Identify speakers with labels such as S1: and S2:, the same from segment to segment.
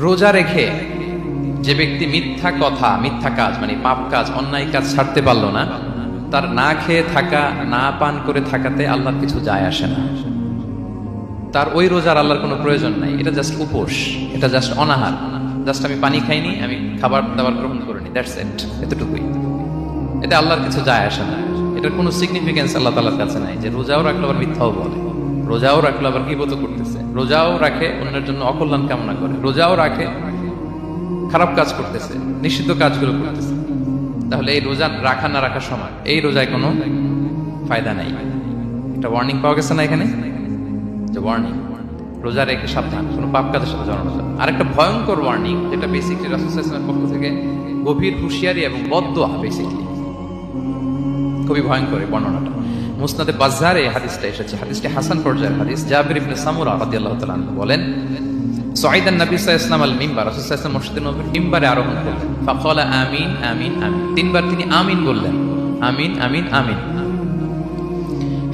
S1: রোজা রেখে যে ব্যক্তি মিথ্যা কথা, মিথ্যা কাজ মানে পাপ কাজ, অন্যায় কাজ ছাড়তে পারলো না, তার না খেয়ে থাকা, না পান করে থাকাতে আল্লাহর কিছু যায় আসে না। তার ওই রোজার আল্লাহর কোনো প্রয়োজন নাই। এটা জাস্ট উপোস, এটা জাস্ট অনাহার, জাস্ট আমি পানি খাইনি, আমি খাবার দাবার গ্রহণ করিনি, দ্যাটস ইট, এতটুকুই। এটা আল্লাহর কিছু যায় আসে না। এটার কোনো সিগনিফিকেন্স আল্লাহ তাআলার কাছে নাই যে রোজাও রাখলো আবার মিথ্যাও বলে, রোজাও রাখলো আবার গীবত করতেছে, রোজাও রাখে অন্যের জন্য অকল্যাণ কামনা করে, রোজাও রাখে খারাপ কাজ করতেছে, নিষিদ্ধ কাজগুলো করতেছে। তাহলে এই রোজা রাখা না রাখার সময় এই রোজায় কোনো ফায়দা নাই। একটা ওয়ার্নিং পাওয়া গেছে না এখানে, যে ওয়ার্নিং, রোজা রেখে সাবধান, কোনো পাপ কাজের সাথে জড়ানো যাবে। আরেকটা ভয়ঙ্কর ওয়ার্নিং, যেটা বেসিকলি রাসূল সাল্লাল্লাহু আলাইহি ওয়াসাল্লামের পক্ষ থেকে গভীর হুঁশিয়ারি এবং বদদোয়া, বেসিকলি খুবই ভয়ঙ্কর এই বর্ণনাটা। মুসনাদে বাজ্জারে হাদিসটা এসেছে, হাদিসটি হাসান পর্যায়ের হাদিস। জাবির ইবনে সামুরা রাদিয়াল্লাহু তাআলা আনহু বলেন, সাইদান নবী সাল্লাল্লাহু আলাইহি ওয়াসাল্লাম আল মিম্বার, রাসূল সাল্লাল্লাহু আলাইহি ওয়াসাল্লাম মসজিদে নববীর মিম্বারে আরোহণ করলেন। ফাকালা আমিন আমিন আমিন, তিনবার তিনি আমিন বললেন, আমিন আমিন আমিন।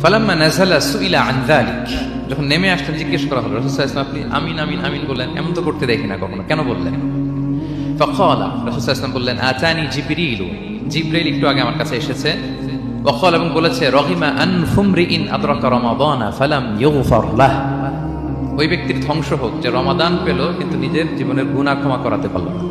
S1: ফালাম্মা নাযালা সুইলা আন যালিক, যখন নেমে আসলেন জিজ্ঞেস করা হলো, রাসূল সাল্লাল্লাহু আলাইহি ওয়াসাল্লাম আপনি আমিন আমিন আমিন বললেন, এমন তো করতে দেখি না কখনো, কেন বললেন? ফাকালা, রাসূল সাল্লাল্লাহু আলাইহি ওয়াসাল্লাম বললেন, আতানি জিবরিল, জিবরাইল একটু আগে আমার কাছে এসেছে। ওয়াকাল, এবং বলেছে, রহিমা আনফুমরিইন আদরাকা রমাদানা ফালাম ইউগফার লাহ, ওই ব্যক্তির ধ্বংস হোক যে রমাদান পেল কিন্তু নিজের জীবনের গুনাহ ক্ষমা করাতে পারল না।